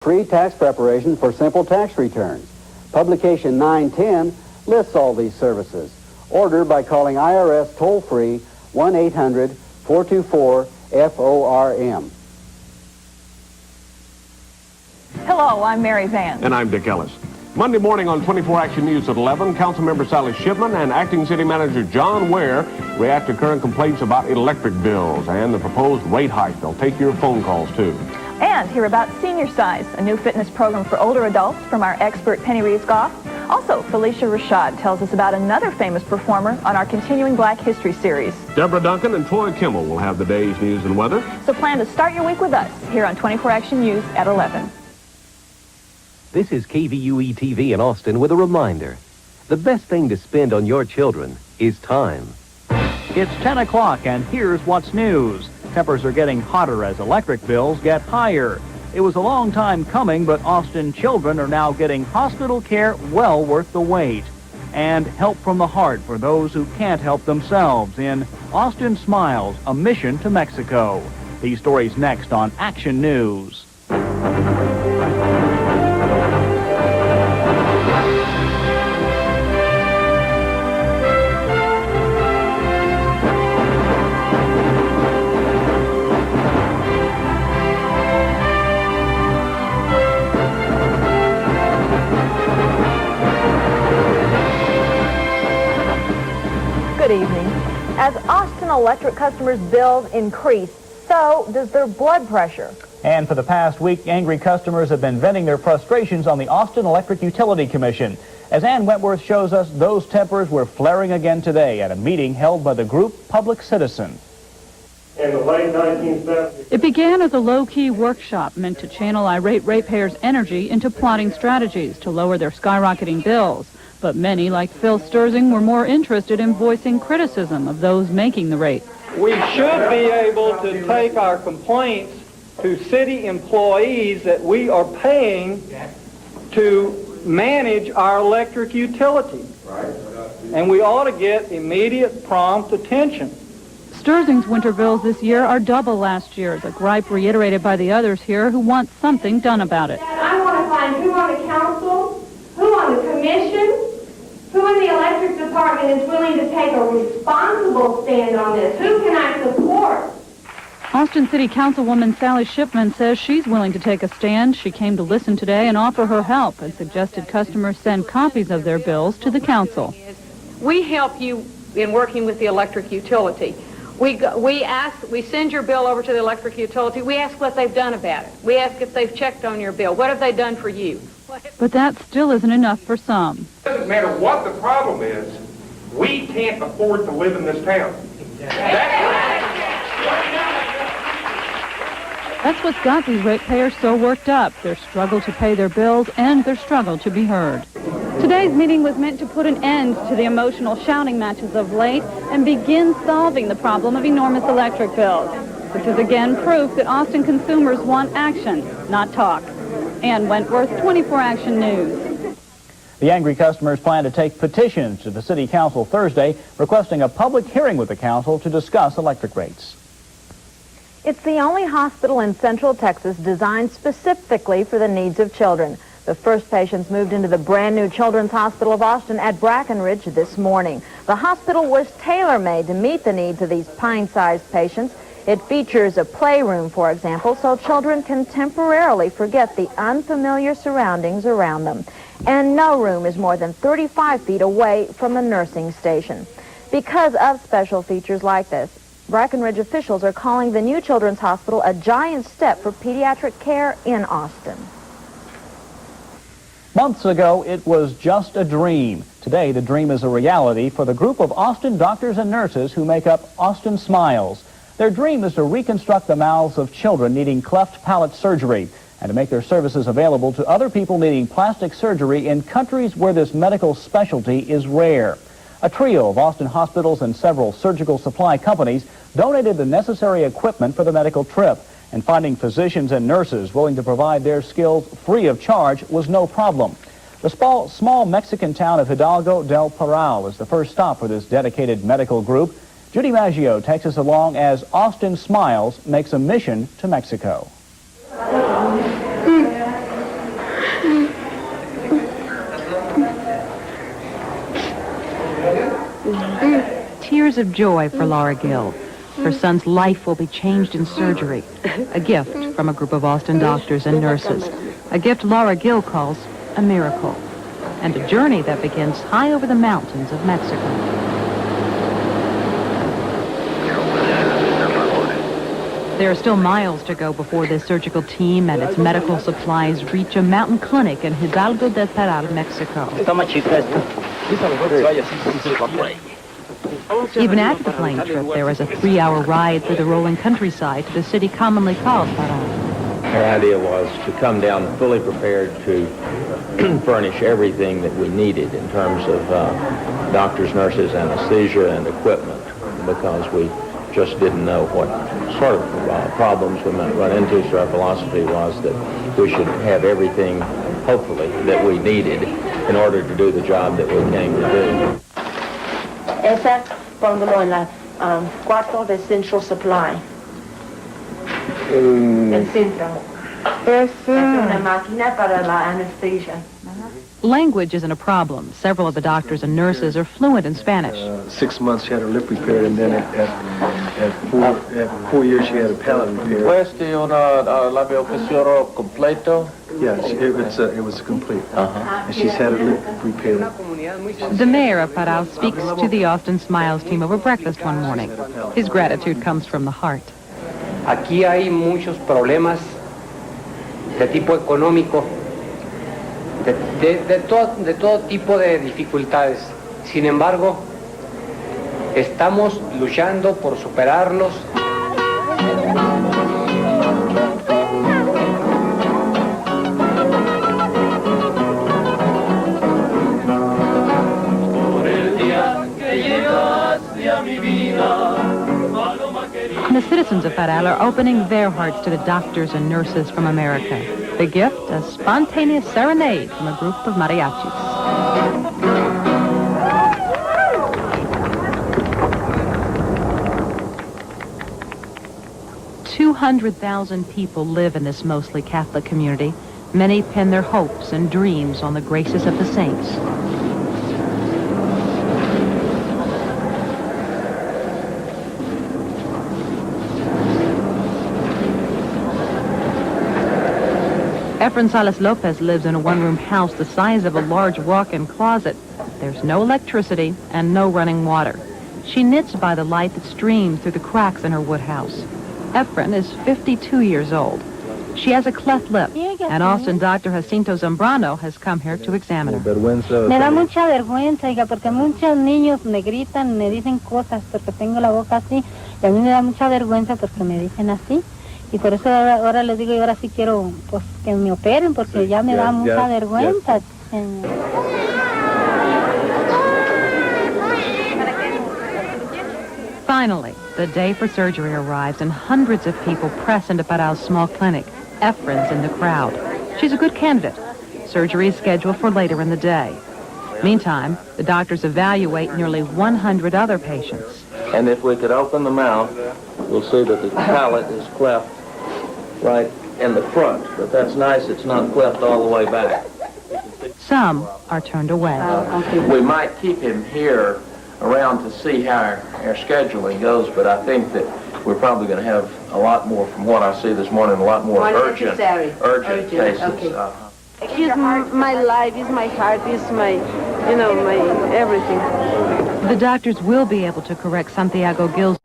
Free tax preparation for simple tax returns. Publication 910 lists all these services. Order by calling IRS toll-free 1-800-424-FORM. Hello, I'm Mary Vance. And I'm Dick Ellis. Monday morning on 24 Action News at 11, Councilmember Sally Shipman and Acting City Manager John Ware react to current complaints about electric bills and the proposed rate hike. They'll take your phone calls, too. And hear about Senior Size, a new fitness program for older adults from our expert Penny Reeves Goff. Also, Felicia Rashad tells us about another famous performer on our continuing Black History series. Deborah Duncan and Troy Kimmel will have the day's news and weather. So plan to start your week with us here on 24 Action News at 11. This is KVUE TV in Austin with a reminder. The best thing to spend on your children is time. It's 10 o'clock and here's what's news. Tempers are getting hotter as electric bills get higher. It was a long time coming, but Austin children are now getting hospital care well worth the wait. And help from the heart for those who can't help themselves in Austin Smiles, a mission to Mexico. These stories next on Action News. Good evening. As Austin Electric customers' bills increase, so does their blood pressure. And for the past week, angry customers have been venting their frustrations on the Austin Electric Utility Commission. As Ann Wentworth shows us, those tempers were flaring again today at a meeting held by the group Public Citizen. In the late 1970s. It began as a low-key workshop meant to channel irate ratepayers' energy into plotting strategies to lower their skyrocketing bills. But many, like Phil Sturzing, were more interested in voicing criticism of those making the rate. We should be able to take our complaints to city employees that we are paying to manage our electric utility. And we ought to get immediate, prompt attention. Sturzing's winter bills this year are double last year's, a gripe reiterated by the others here who want something done about it. I want to find who on the council, who on the commission, who in the electric department is willing to take a responsible stand on this. Who can I support? Austin City Councilwoman Sally Shipman says she's willing to take a stand. She came to listen today and offer her help and suggested customers send copies of their bills to the council. We help you in working with the electric utility. We send your bill over to the electric utility. We ask what they've done about it. We ask if they've checked on your bill. What have they done for you? But that still isn't enough for some. It doesn't matter what the problem is, we can't afford to live in this town. That's what's got these ratepayers so worked up, their struggle to pay their bills and their struggle to be heard. Today's meeting was meant to put an end to the emotional shouting matches of late and begin solving the problem of enormous electric bills. This is again proof that Austin consumers want action, not talk. Ann Wentworth, 24 Action News. The angry customers plan to take petitions to the City Council Thursday, requesting a public hearing with the council to discuss electric rates. It's the only hospital in Central Texas designed specifically for the needs of children. The first patients moved into the brand new Children's Hospital of Austin at Brackenridge this morning. The hospital was tailor-made to meet the needs of these pine-sized patients. It features a playroom, for example, so children can temporarily forget the unfamiliar surroundings around them. And no room is more than 35 feet away from the nursing station. Because of special features like this, Brackenridge officials are calling the new Children's Hospital a giant step for pediatric care in Austin. Months ago, it was just a dream. Today, the dream is a reality for the group of Austin doctors and nurses who make up Austin Smiles. Their dream is to reconstruct the mouths of children needing cleft palate surgery and to make their services available to other people needing plastic surgery in countries where this medical specialty is rare. A trio of Austin hospitals and several surgical supply companies donated the necessary equipment for the medical trip, and finding physicians and nurses willing to provide their skills free of charge was no problem. The small Mexican town of Hidalgo del Parral is the first stop for this dedicated medical group. Judy Maggio takes us along as Austin Smiles makes a mission to Mexico. tears of joy for Laura Gill. Her son's life will be changed in surgery. A gift from a group of Austin doctors and nurses. A gift Laura Gill calls a miracle. And a journey that begins high over the mountains of Mexico. There are still miles to go before this surgical team and its medical supplies reach a mountain clinic in Hidalgo del Parral, Mexico. Even after the plane trip, there was a 3-hour ride through the rolling countryside to the city commonly called Parral. Our idea was to come down fully prepared to furnish everything that we needed in terms of doctors, nurses, anesthesia, and equipment, because we just didn't know what sort of problems we might run into. So our philosophy was that we should have everything, hopefully, that we needed in order to do the job that we came to do. Esa, póngalo en la cuarto de central supply. El centro. Es una máquina para la anesthesia. Language isn't a problem. Several of the doctors and nurses are fluent in Spanish. 6 months she had her lip repaired, and then at 4 years she had a palate repaired. completo? Yes, it was complete. And she's had her lip repaired. The mayor of Parral speaks to the Austin Smiles team over breakfast one morning. His gratitude comes from the heart. Aquí hay muchos problemas de tipo económico, de todo tipo de dificultades. Sin embargo, estamos luchando por superarlos. The citizens of Parral are opening their hearts to the doctors and nurses from America. The gift, a spontaneous serenade from a group of mariachis. 200,000 people live in this mostly Catholic community. Many pin their hopes and dreams on the graces of the saints. Efren Salas Lopez lives in a one-room house the size of a large walk-in closet. There's no electricity and no running water. She knits by the light that streams through the cracks in her wood house. Efren is 52 years old. She has a cleft lip, and Austin doctor Jacinto Zambrano has come here to examine her. Me da mucha vergüenza, hija, porque muchos niños me gritan, me dicen cosas porque tengo la boca así, y a mí me da mucha vergüenza porque me dicen así. Y por eso ahora les digo, y ahora sí quiero pues, que me operen, porque ya me da mucha vergüenza. Finally, the day for surgery arrives, and hundreds of people press into Parral's small clinic. Efren's in the crowd. She's a good candidate. Surgery is scheduled for later in the day. Meantime, the doctors evaluate nearly 100 other patients. And if we could open the mouth, we'll see that the palate is cleft right in the front. But that's nice, it's not cleft all the way back. Some are turned away. We might keep him here around to see how our scheduling goes, but I think that we're probably going to have a lot more, from what I see this morning, a lot more urgent cases. Okay. He's my life, he's my heart, he's my, my everything. The doctors will be able to correct Santiago Gill's